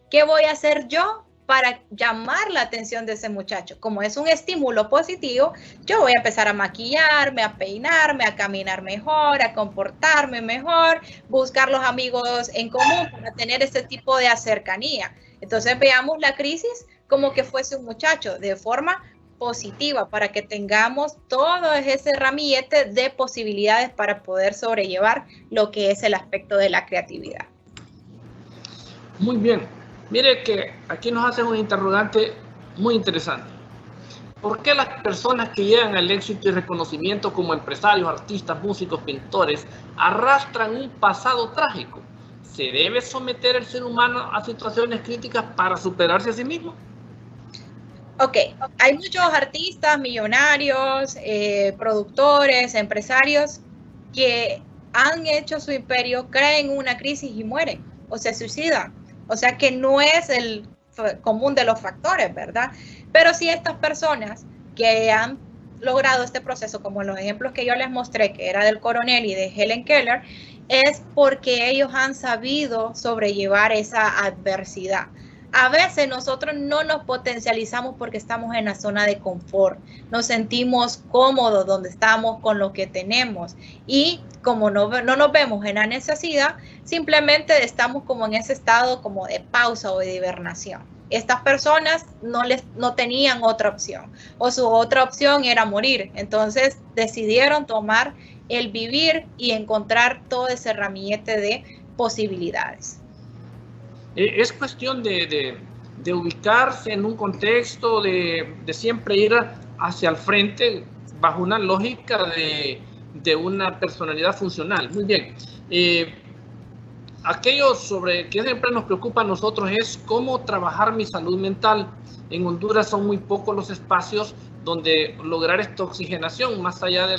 ¿Qué voy a hacer yo para llamar la atención de ese muchacho? Como es un estímulo positivo, yo voy a empezar a maquillarme, a peinarme, a caminar mejor, a comportarme mejor, buscar los amigos en común para tener ese tipo de cercanía. Entonces veamos la crisis como que fuese un muchacho, de forma positiva, para que tengamos todo ese ramillete de posibilidades para poder sobrellevar lo que es el aspecto de la creatividad. Muy bien. Mire que aquí nos hacen un interrogante muy interesante. ¿Por qué las personas que llegan al éxito y reconocimiento como empresarios, artistas, músicos, pintores, arrastran un pasado trágico? ¿Se debe someter el ser humano a situaciones críticas para superarse a sí mismo? Ok, hay muchos artistas, millonarios, productores, empresarios que han hecho su imperio, caen en una crisis y mueren o se suicidan. O sea que no es el común de los factores, ¿verdad? Pero sí estas personas que han logrado este proceso, como en los ejemplos que yo les mostré, que era del coronel y de Helen Keller, es porque ellos han sabido sobrellevar esa adversidad. A veces nosotros no nos potencializamos porque estamos en la zona de confort, nos sentimos cómodos donde estamos con lo que tenemos y como no nos vemos en la necesidad, simplemente estamos como en ese estado como de pausa o de hibernación. Estas personas no tenían otra opción o su otra opción era morir, entonces decidieron tomar el vivir y encontrar todo ese ramillete de posibilidades. Es cuestión de ubicarse en un contexto, de siempre ir hacia el frente bajo una lógica de una personalidad funcional. Muy bien. Aquello sobre que siempre nos preocupa a nosotros es cómo trabajar mi salud mental. En Honduras son muy pocos los espacios donde lograr esta oxigenación más allá de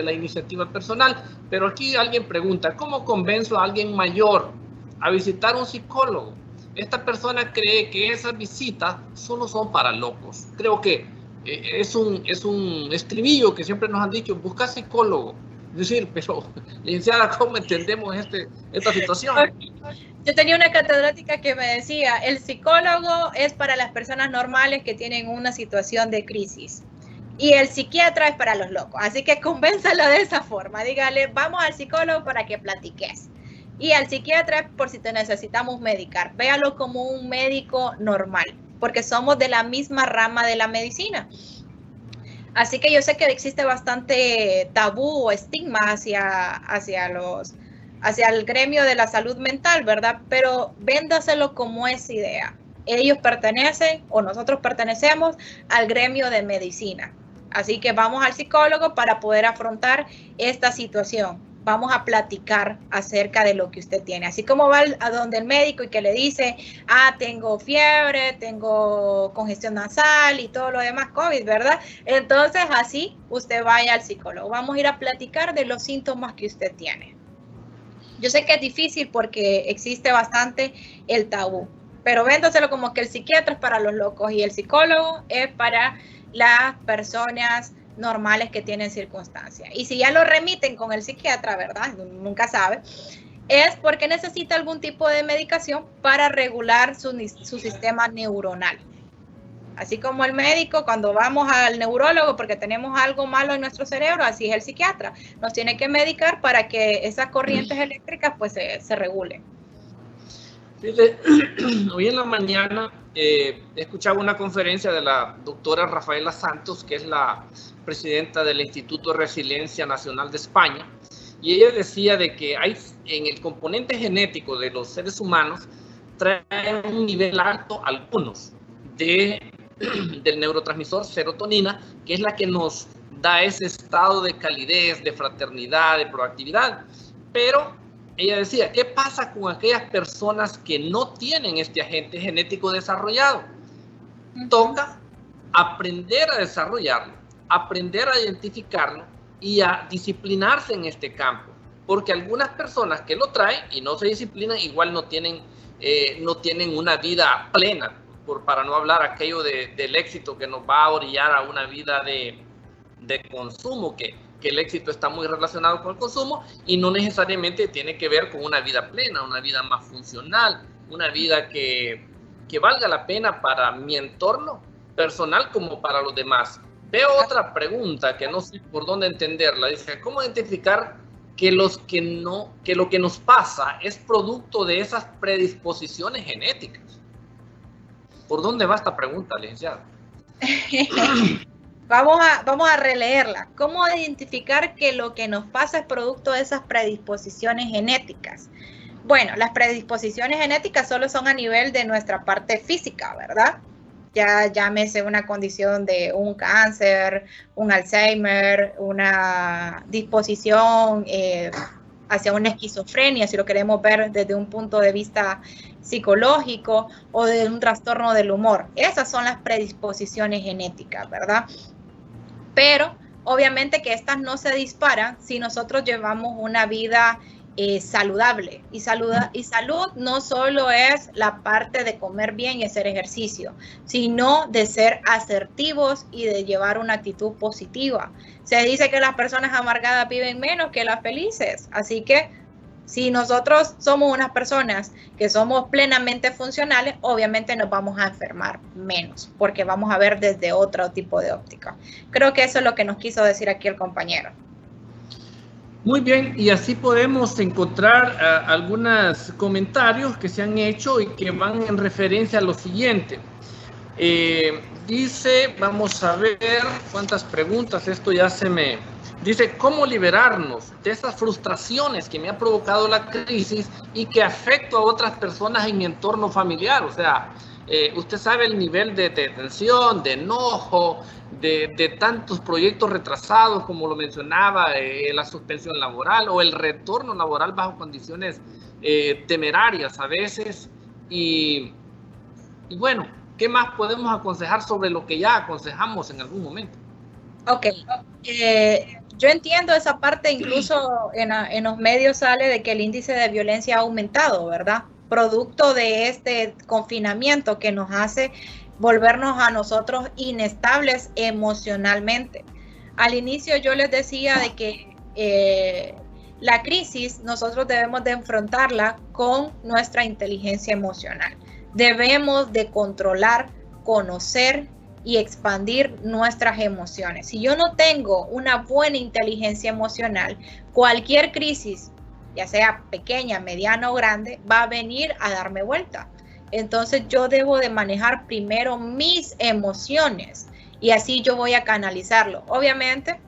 la iniciativa personal. Pero aquí alguien pregunta, ¿cómo convenzo a alguien mayor a visitar un psicólogo? Esta persona cree que esas visitas solo son para locos. Creo que es un estribillo que siempre nos han dicho, busca psicólogo. Es decir, pero, licenciada, ¿cómo entendemos esta situación? Yo tenía una catedrática que me decía, el psicólogo es para las personas normales que tienen una situación de crisis y el psiquiatra es para los locos. Así que convénzalo de esa forma. Dígale, vamos al psicólogo para que platiques. Y al psiquiatra por si te necesitamos medicar. Véalo como un médico normal, porque somos de la misma rama de la medicina. Así que yo sé que existe bastante tabú o estigma hacia el gremio de la salud mental, ¿verdad? Pero véndaselo como esa idea. Ellos pertenecen o nosotros pertenecemos al gremio de medicina. Así que vamos al psicólogo para poder afrontar esta situación. Vamos a platicar acerca de lo que usted tiene. Así como va a donde el médico y que le dice, tengo fiebre, tengo congestión nasal y todo lo demás COVID, ¿verdad? Entonces así usted vaya al psicólogo. Vamos a ir a platicar de los síntomas que usted tiene. Yo sé que es difícil porque existe bastante el tabú, pero véndaselo como que el psiquiatra es para los locos y el psicólogo es para las personas normales que tienen circunstancias. Y si ya lo remiten con el psiquiatra, ¿verdad? Nunca sabe. Es porque necesita algún tipo de medicación para regular su sistema neuronal. Así como el médico, cuando vamos al neurólogo porque tenemos algo malo en nuestro cerebro, así es el psiquiatra. Nos tiene que medicar para que esas corrientes eléctricas pues se regulen. Hoy en la mañana escuchaba una conferencia de la doctora Rafaela Santos, que es la presidenta del Instituto de Resiliencia Nacional de España, y ella decía de que hay en el componente genético de los seres humanos traen un nivel alto algunos del neurotransmisor serotonina, que es la que nos da ese estado de calidez, de fraternidad, de proactividad. Pero ella decía, ¿qué pasa con aquellas personas que no tienen este agente genético desarrollado? Toca aprender a desarrollarlo, aprender a identificarlo y a disciplinarse en este campo. Porque algunas personas que lo traen y no se disciplinan, igual no tienen una vida plena, para no hablar aquello del éxito que nos va a orillar a una vida de consumo, que el éxito está muy relacionado con el consumo y no necesariamente tiene que ver con una vida plena, una vida más funcional, una vida que valga la pena para mi entorno personal como para los demás. Veo otra pregunta que no sé por dónde entenderla. Dice, ¿cómo identificar que lo que nos pasa es producto de esas predisposiciones genéticas? ¿Por dónde va esta pregunta, licenciada? Vamos a releerla. ¿Cómo identificar que lo que nos pasa es producto de esas predisposiciones genéticas? Bueno, las predisposiciones genéticas solo son a nivel de nuestra parte física, ¿verdad? Ya llámese una condición de un cáncer, un Alzheimer, una disposición hacia una esquizofrenia, si lo queremos ver desde un punto de vista psicológico o de un trastorno del humor. Esas son las predisposiciones genéticas, ¿verdad? Pero obviamente que estas no se disparan si nosotros llevamos una vida saludable. Y salud no solo es la parte de comer bien y hacer ejercicio, sino de ser asertivos y de llevar una actitud positiva. Se dice que las personas amargadas viven menos que las felices, así que si nosotros somos unas personas que somos plenamente funcionales, obviamente nos vamos a enfermar menos, porque vamos a ver desde otro tipo de óptica. Creo que eso es lo que nos quiso decir aquí el compañero. Muy bien, y así podemos encontrar algunos comentarios que se han hecho y que van en referencia a lo siguiente. Dice, vamos a ver cuántas preguntas, esto ya se me... Dice, ¿cómo liberarnos de esas frustraciones que me ha provocado la crisis y que afecto a otras personas en mi entorno familiar? O sea, usted sabe el nivel de tensión, de enojo, de tantos proyectos retrasados, como lo mencionaba, la suspensión laboral o el retorno laboral bajo condiciones temerarias a veces. Y bueno, ¿qué más podemos aconsejar sobre lo que ya aconsejamos en algún momento? Ok, yo entiendo esa parte, incluso en los medios sale de que el índice de violencia ha aumentado, ¿verdad? Producto de este confinamiento que nos hace volvernos a nosotros inestables emocionalmente. Al inicio yo les decía de que la crisis nosotros debemos de enfrentarla con nuestra inteligencia emocional. Debemos de controlar, conocer y expandir nuestras emociones. Si yo no tengo una buena inteligencia emocional, cualquier crisis, ya sea pequeña, mediana o grande, va a venir a darme vuelta. Entonces yo debo de manejar primero mis emociones y así yo voy a canalizarlo. Obviamente,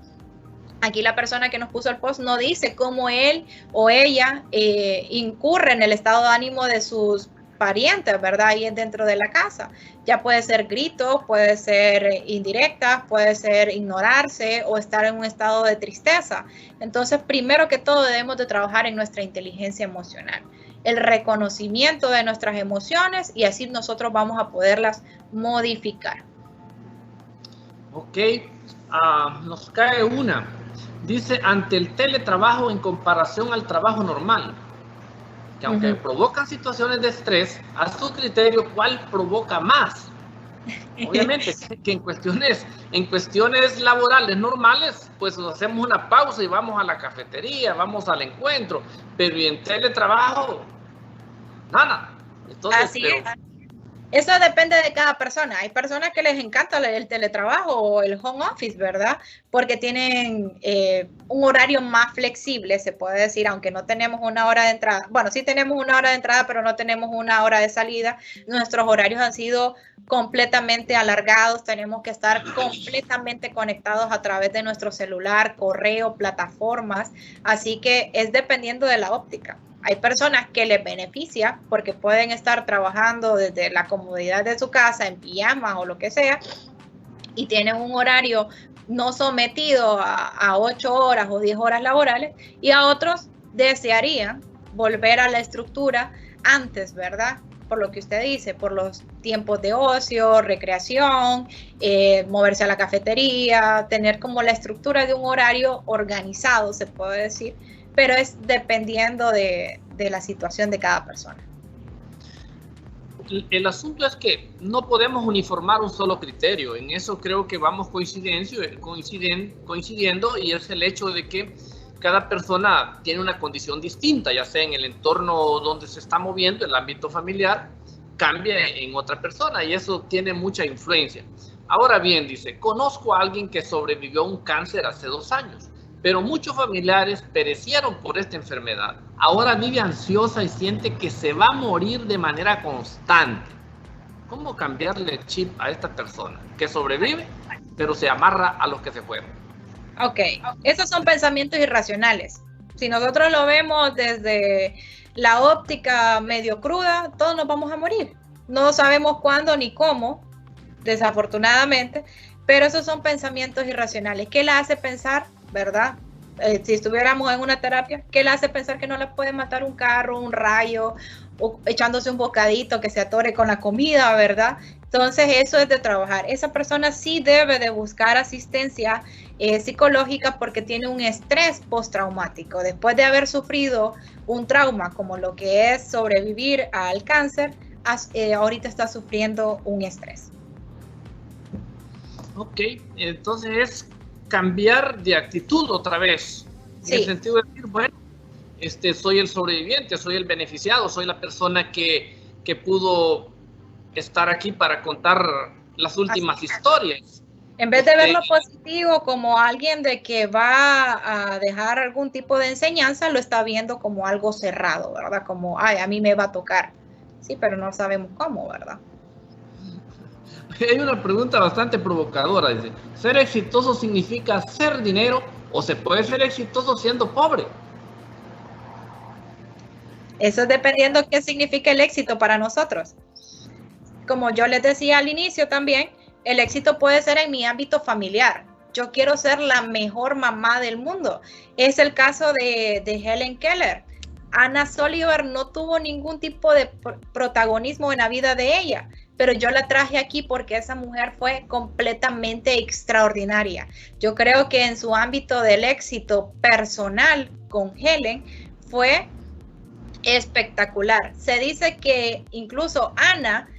aquí la persona que nos puso el post no dice cómo él o ella incurre en el estado de ánimo de sus parientes, ¿verdad? Ahí dentro de la casa. Ya puede ser gritos, puede ser indirectas, puede ser ignorarse o estar en un estado de tristeza. Entonces, primero que todo, debemos de trabajar en nuestra inteligencia emocional, el reconocimiento de nuestras emociones y así nosotros vamos a poderlas modificar. Ok, nos cae una. Dice, ante el teletrabajo en comparación al trabajo normal, que aunque provocan situaciones de estrés, a su criterio, ¿cuál provoca más? Obviamente que en cuestiones laborales normales, pues hacemos una pausa y vamos a la cafetería, vamos al encuentro, pero en teletrabajo, nada. Entonces, así es. Eso depende de cada persona. Hay personas que les encanta el teletrabajo o el home office, ¿verdad? Porque tienen un horario más flexible, se puede decir, aunque no tenemos una hora de entrada. Bueno, sí tenemos una hora de entrada, pero no tenemos una hora de salida. Nuestros horarios han sido completamente alargados. Tenemos que estar completamente conectados a través de nuestro celular, correo, plataformas. Así que es dependiendo de la óptica. Hay personas que les beneficia porque pueden estar trabajando desde la comodidad de su casa, en pijama o lo que sea, y tienen un horario no sometido a 8 horas o 10 horas laborales, y a otros desearían volver a la estructura antes, ¿verdad? Por lo que usted dice, por los tiempos de ocio, recreación, moverse a la cafetería, tener como la estructura de un horario organizado, se puede decir, pero es dependiendo de la situación de cada persona. El asunto es que no podemos uniformar un solo criterio. En eso creo que vamos coincidiendo, y es el hecho de que cada persona tiene una condición distinta, ya sea en el entorno donde se está moviendo, el ámbito familiar, cambia en otra persona y eso tiene mucha influencia. Ahora bien, dice, conozco a alguien que sobrevivió a un cáncer hace 2 años. Pero muchos familiares perecieron por esta enfermedad. Ahora vive ansiosa y siente que se va a morir de manera constante. ¿Cómo cambiarle el chip a esta persona que sobrevive, pero se amarra a los que se fueron? Ok, esos son pensamientos irracionales. Si nosotros lo vemos desde la óptica medio cruda, todos nos vamos a morir. No sabemos cuándo ni cómo, desafortunadamente, pero esos son pensamientos irracionales. ¿Qué la hace pensar? ¿Verdad? Si estuviéramos en una terapia, ¿qué le hace pensar que no le puede matar un carro, un rayo, o echándose un bocadito que se atore con la comida, ¿verdad? Entonces eso es de trabajar. Esa persona sí debe de buscar asistencia psicológica porque tiene un estrés postraumático. Después de haber sufrido un trauma como lo que es sobrevivir al cáncer, ahorita está sufriendo un estrés. Ok, entonces es cambiar de actitud otra vez, sí. En el sentido de decir, bueno, soy el sobreviviente, soy el beneficiado, soy la persona que pudo estar aquí para contar las últimas historias. En vez de verlo positivo como alguien de que va a dejar algún tipo de enseñanza, lo está viendo como algo cerrado, ¿verdad? Como, ay, a mí me va a tocar. Sí, pero no sabemos cómo, ¿verdad? Hay una pregunta bastante provocadora, dice, ¿ser exitoso significa hacer dinero o se puede ser exitoso siendo pobre? Eso es dependiendo qué significa el éxito para nosotros. Como yo les decía al inicio también, el éxito puede ser en mi ámbito familiar. Yo quiero ser la mejor mamá del mundo. Es el caso de Helen Keller. Anna Sullivan no tuvo ningún tipo de protagonismo en la vida de ella, pero yo la traje aquí porque esa mujer fue completamente extraordinaria. Yo creo que en su ámbito del éxito personal con Helen fue espectacular. Se dice que incluso Ana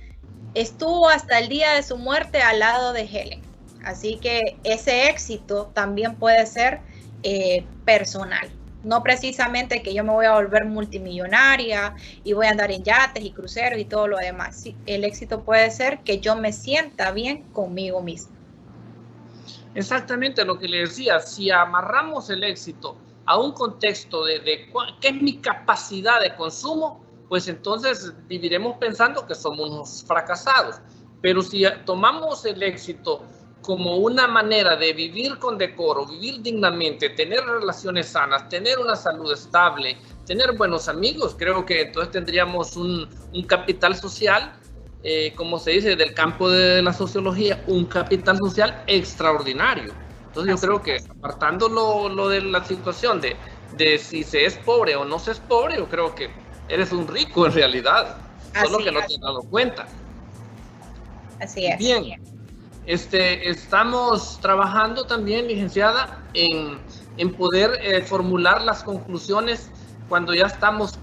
estuvo hasta el día de su muerte al lado de Helen. Así que ese éxito también puede ser personal. No precisamente que yo me voy a volver multimillonaria y voy a andar en yates y cruceros y todo lo demás. Sí, el éxito puede ser que yo me sienta bien conmigo mismo. Exactamente lo que le decía, si amarramos el éxito a un contexto de qué es mi capacidad de consumo, pues entonces viviremos pensando que somos unos fracasados. Pero si tomamos el éxito como una manera de vivir con decoro, vivir dignamente, tener relaciones sanas, tener una salud estable, tener buenos amigos, creo que entonces tendríamos un capital social, como se dice del campo de la sociología, un capital social extraordinario. Entonces yo creo que apartando lo de la situación de si se es pobre o no se es pobre, yo creo que eres un rico en realidad, solo que no te has dado cuenta. Así es. Bien. Estamos trabajando también, licenciada, en poder formular las conclusiones cuando ya estamos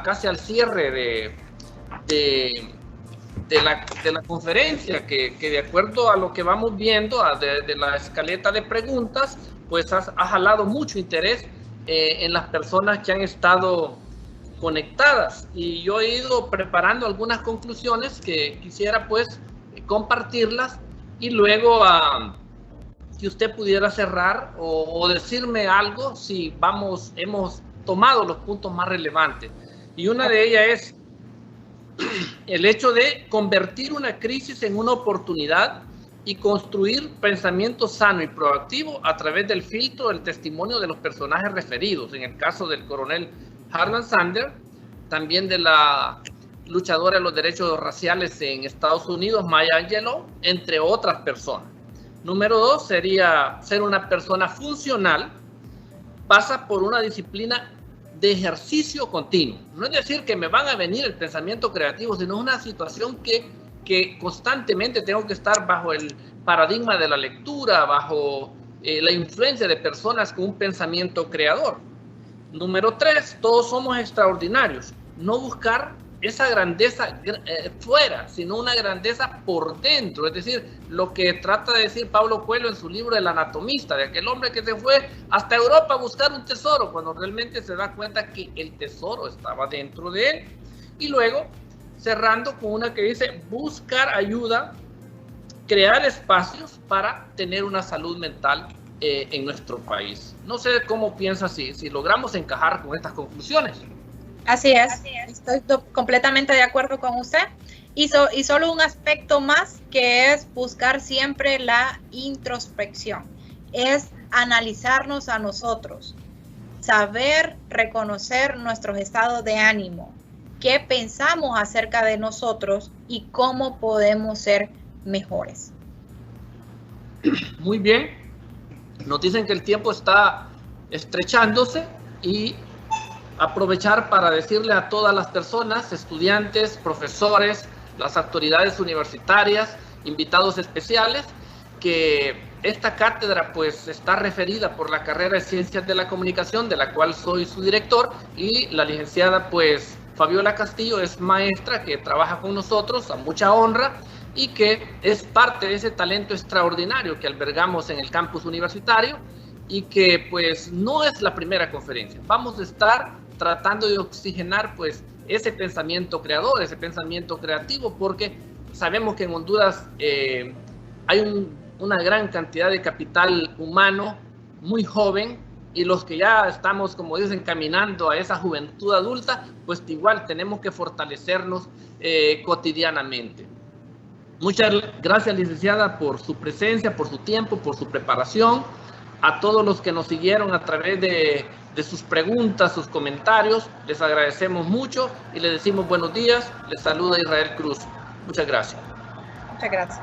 casi al cierre de la conferencia, que de acuerdo a lo que vamos viendo de la escaleta de preguntas, pues ha jalado mucho interés en las personas que han estado conectadas. Y yo he ido preparando algunas conclusiones que quisiera pues compartirlas. Y luego, si usted pudiera cerrar o decirme algo, si hemos tomado los puntos más relevantes. Y una de ellas es el hecho de convertir una crisis en una oportunidad y construir pensamiento sano y proactivo a través del filtro del testimonio de los personajes referidos. En el caso del coronel Harlan Sanders, también de la luchadora de los derechos raciales en Estados Unidos, Maya Angelou, entre otras personas. Número 2 sería ser una persona funcional, pasa por una disciplina de ejercicio continuo. No es decir que me van a venir el pensamiento creativo, sino es una situación que constantemente tengo que estar bajo el paradigma de la lectura, bajo la influencia de personas con un pensamiento creador. Número 3, todos somos extraordinarios. No buscar esa grandeza fuera, sino una grandeza por dentro. Es decir, lo que trata de decir Paulo Coelho en su libro El anatomista, de aquel hombre que se fue hasta Europa a buscar un tesoro, cuando realmente se da cuenta que el tesoro estaba dentro de él. Y luego, cerrando con una que dice, buscar ayuda, crear espacios para tener una salud mental en nuestro país. No sé cómo piensa si logramos encajar con estas conclusiones. Así es, estoy completamente de acuerdo con usted. Y solo un aspecto más, que es buscar siempre la introspección. Es analizarnos a nosotros, saber reconocer nuestros estados de ánimo, qué pensamos acerca de nosotros y cómo podemos ser mejores. Muy bien. Nos dicen que el tiempo está estrechándose y aprovechar para decirle a todas las personas, estudiantes, profesores, las autoridades universitarias, invitados especiales, que esta cátedra pues está referida por la carrera de Ciencias de la Comunicación, de la cual soy su director, y la licenciada pues Fabiola Castillo es maestra que trabaja con nosotros a mucha honra y que es parte de ese talento extraordinario que albergamos en el campus universitario y que pues no es la primera conferencia. Vamos a estar tratando de oxigenar pues ese pensamiento creador, ese pensamiento creativo, porque sabemos que en Honduras hay una gran cantidad de capital humano muy joven, y los que ya estamos, como dicen, caminando a esa juventud adulta, pues igual tenemos que fortalecernos cotidianamente. Muchas gracias, licenciada, por su presencia, por su tiempo, por su preparación. A todos los que nos siguieron a través de sus preguntas, sus comentarios, les agradecemos mucho y les decimos buenos días. Les saluda Israel Cruz. Muchas gracias. Muchas gracias.